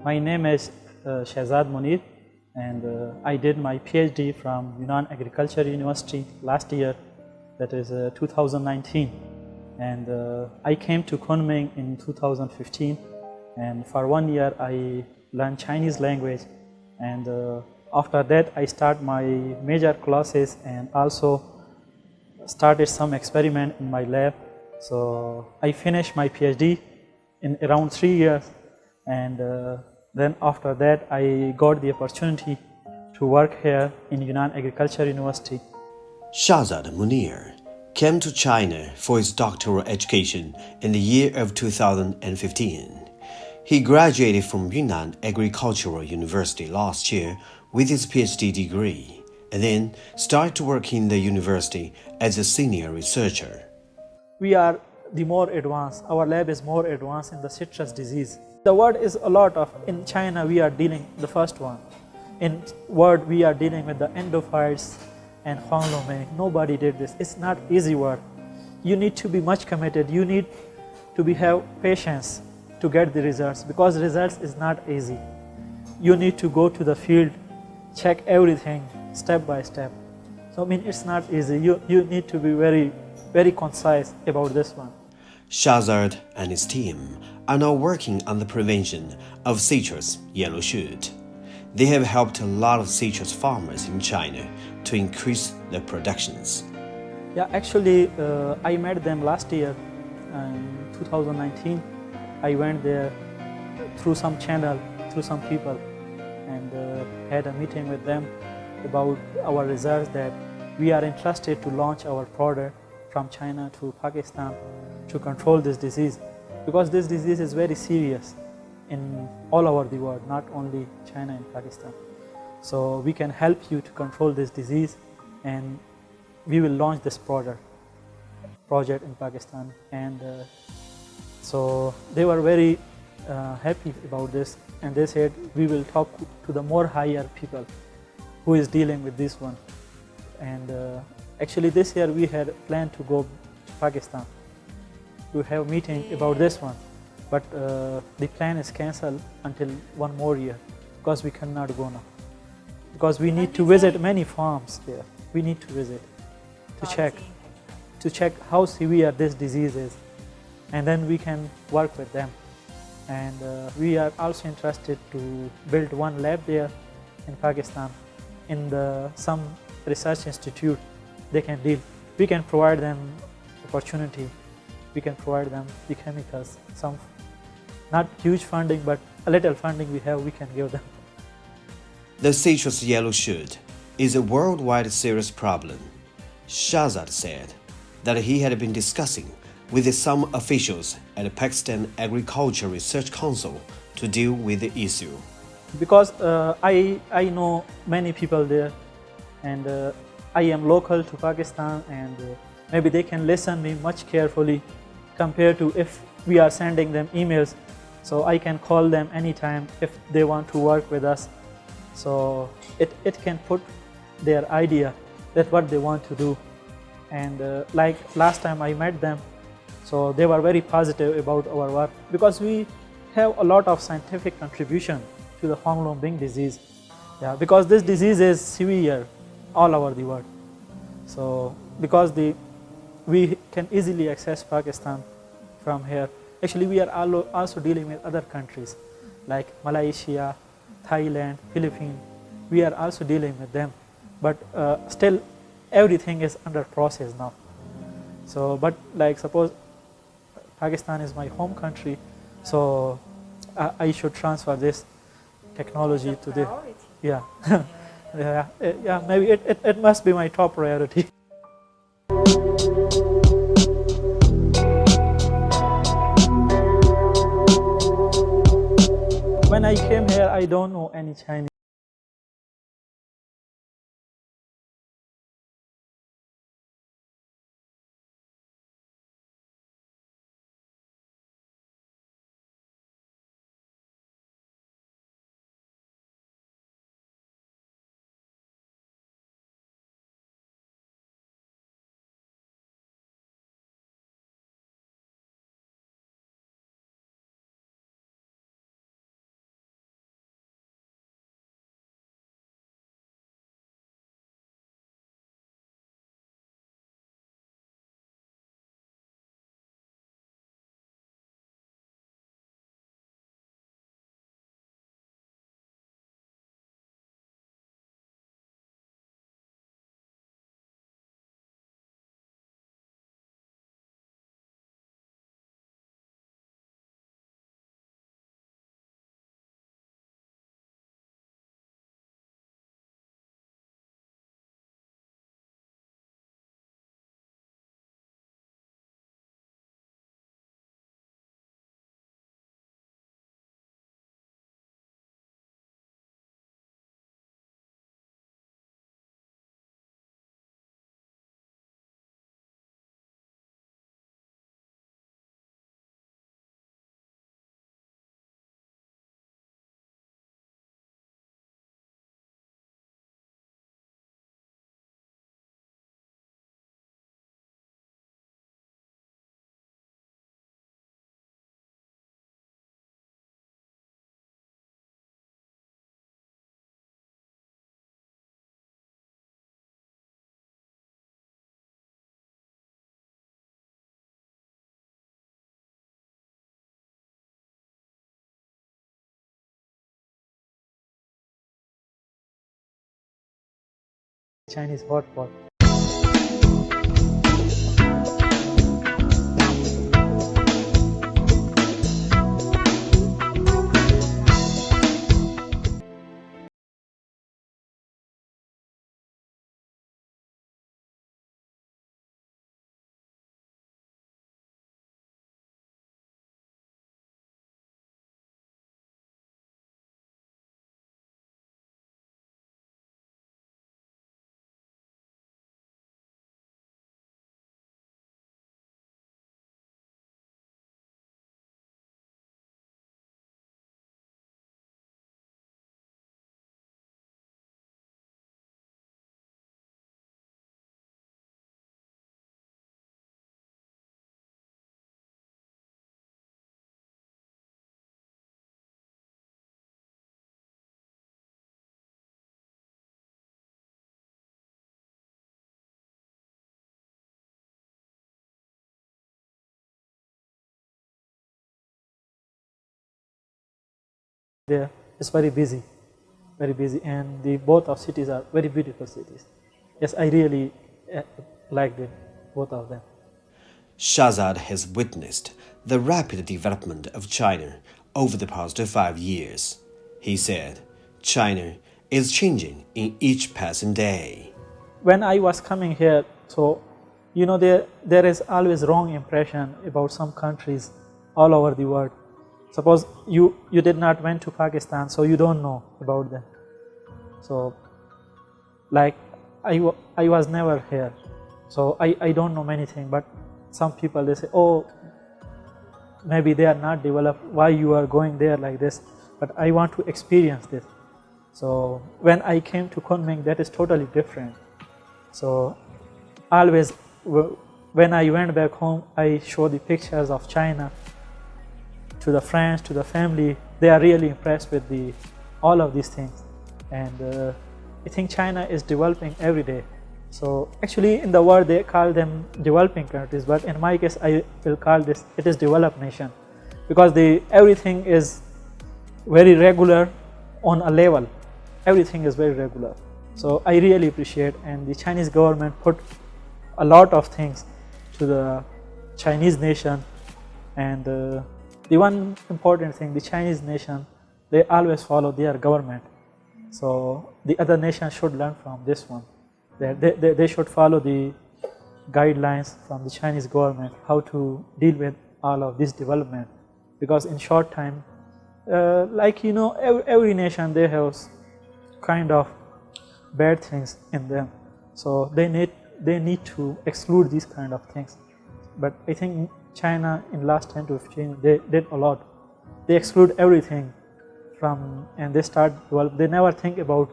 My name is Shahzad Munir, and I did my Ph.D. from Yunnan Agricultural University last year, that is 2019. And I came to Kunming in 2015, and for 1 year I learned Chinese language, and after that I start my major classes and also started some experiment in my lab. So I finished my PhD in around 3 years, and then after that I got the opportunity to work here in Yunnan Agricultural University. Shahzad Munir came to China for his doctoral education in the year of 2015. He graduated from Yunnan Agricultural University last year with his PhD degree, and then started to work in the university as a senior researcher. We are the more advanced, our lab is more advanced in the citrus disease. The word is a lot of, in China we are dealing, the first one. In word we are dealing with the endophytes and Huanglongbing. Nobody did this. It's not easy work. You need to be much committed. You need to have patience to get the results, because results is not easy. You need to go to the field, check everything step by step. So I mean, it's not easy. You need to be very concise about this one. Shahzad and his team are now working on the prevention of citrus yellow shoot. They have helped a lot of citrus farmers in China to increase their productions. Yeah, actually, I met them last year in 2019. I went there through some channel, through some people, and had a meeting with them about our results, that we are interested to launch our product from China to Pakistan to control this disease, because this disease is very serious in all over the world, not only China and Pakistan. So we can help you to control this disease, and we will launch this project in Pakistan. And so they were very happy about this, and they said we will talk to the more higher people who is dealing with this one. And actually this year we had planned to go to Pakistan to have a meeting about this one, but the plan is cancelled until 1 more year, because we cannot go now, because we need to visit many farms there. We need to visit to check how severe this disease is, and then we can work with them. And we are also interested to build one lab there in Pakistan, in some research institute. They can deal. We can provide them opportunity. We can provide them the chemicals. Some, not huge funding, but a little funding we have, we can give them. The citrus yellow shoot is a worldwide serious problem. Shahzad said that he had been discussing with some officials at the Pakistan Agricultural Research Council to deal with the issue. Because I know many people there, and I am local to Pakistan, and maybe they can listen me much carefully compared to if we are sending them emails. So I can call them anytime if they want to work with us. So it can put their idea that what they want to do. And like last time I met them, so they were very positive about our work, because we have a lot of scientific contribution to the Huanglongbing disease. Yeah, because this disease is severe all over the world. So because we can easily access Pakistan from here. Actually, we are also dealing with other countries like Malaysia, Thailand, Philippines. We are also dealing with them, but still everything is under process now. So, but like suppose Pakistan is my home country, so I should transfer this technology to the, yeah. Yeah, maybe it must be my top priority. When I came here, I don't know any Chinese. Chinese hot pot. There is very busy, and both of cities are very beautiful cities. Yes, I really like them, both of them. Shahzad has witnessed the rapid development of China over the past 5 years. He said, China is changing in each passing day. When I was coming here, so there is always wrong impression about some countries all over the world. Suppose you did not went to Pakistan, so you don't know about them. So like I was never here, so I don't know many things. But some people, they say, oh, maybe they are not developed, why you are going there like this? But I want to experience this. So when I came to Kunming, that is totally different. So always when I went back home, I show the pictures of China to the friends, to the family. They are really impressed with all of these things. And I think China is developing every day. So actually in the world they call them developing countries, but in my case I will call this, it is developed nation, because everything is very regular on a level. Everything is very regular. So I really appreciate, and the Chinese government put a lot of things to the Chinese nation. And the one important thing, the Chinese nation, they always follow their government. So the other nations should learn from this one. They should follow the guidelines from the Chinese government, how to deal with all of this development. Because in short time, every nation, they have kind of bad things in them. So they need to exclude these kind of things. But I think China in last 10 to 15, they did a lot. They exclude everything and they start develop. They never think about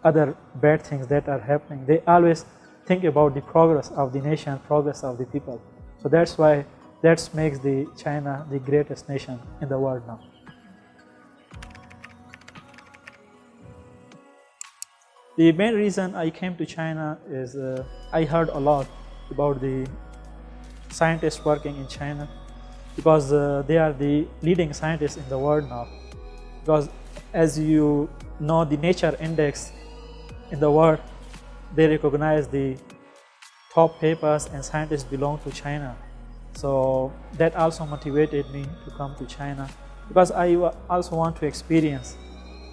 other bad things that are happening. They always think about the progress of the nation, progress of the people. So that's why that makes China the greatest nation in the world now. The main reason I came to China is I heard a lot about the scientists working in China, because they are the leading scientists in the world now. Because as you know, the Nature Index in the world, they recognize the top papers and scientists belong to China. So that also motivated me to come to China, because I also want to experience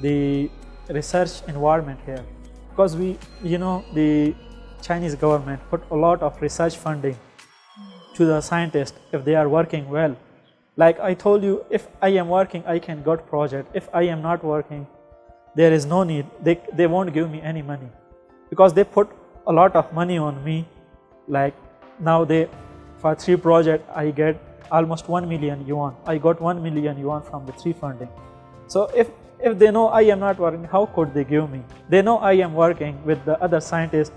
the research environment here. Because the Chinese government put a lot of research funding to the scientists if they are working well. Like I told you, if I am working, I can get project. If I am not working, there is no need. They won't give me any money, because they put a lot of money on me. Like now for 3 projects, I get almost 1 million yuan. I got 1 million yuan from the 3 funding. So if they know I am not working, how could they give me? They know I am working with the other scientists.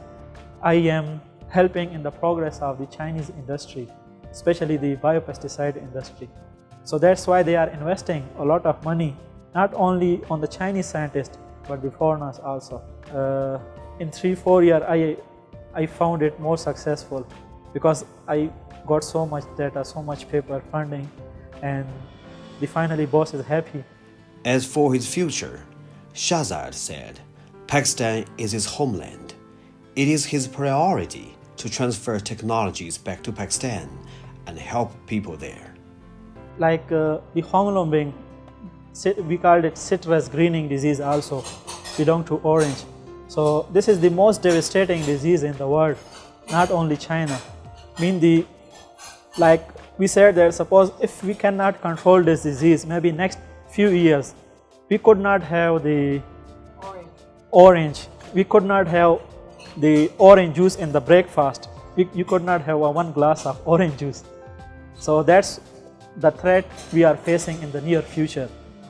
I am helping in the progress of the Chinese industry, especially the biopesticide industry. So that's why they are investing a lot of money, not only on the Chinese scientists, but the foreigners also. In 3-4 years, I found it more successful, because I got so much data, so much paper funding, and finally boss is happy. As for his future, Shahzad said, Pakistan is his homeland. It is his priority to transfer technologies back to Pakistan and help people there. Like the Huanglongbing, we called it citrus greening disease, also belong to orange. So this is the most devastating disease in the world, not only China. Like we said that suppose if we cannot control this disease, maybe next few years, we could not have the orange. We could not have the orange juice in the breakfast. You could not have one glass of orange juice. So that's the threat we are facing in the near future.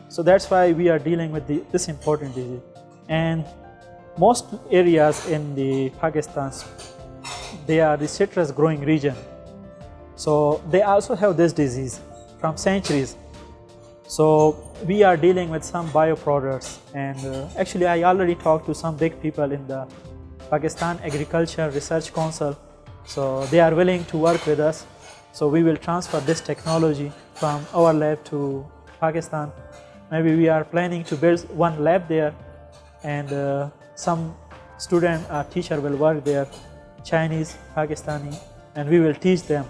So that's why we are dealing with this important disease. And most areas in the Pakistan, they are the citrus growing region. So they also have this disease from centuries. So we are dealing with some bioproducts, and actually I already talked to some big people in the Pakistan Agricultural Research Council. So they are willing to work with us. So we will transfer this technology from our lab to Pakistan. Maybe we are planning to build one lab there, and some student or teacher will work there, Chinese, Pakistani, and we will teach them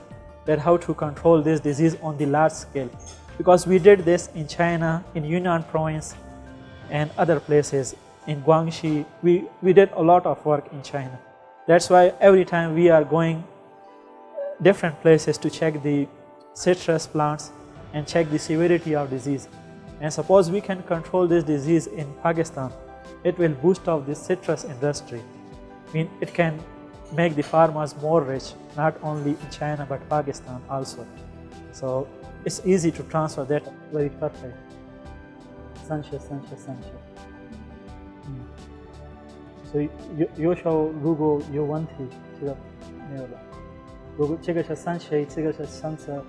that how to control this disease on the large scale. Because we did this in China, in Yunnan province, and other places, in Guangxi. We did a lot of work in China. That's why every time we are going different places to check the citrus plants and check the severity of disease. And suppose we can control this disease in Pakistan, it will boost up the citrus industry. It can make the farmers more rich, not only in China but Pakistan also. So it's easy to transfer that, very perfect. Sanchez. So you show Google有问题，这个没有了。如果这个是Sanchez，这个是Sanchez。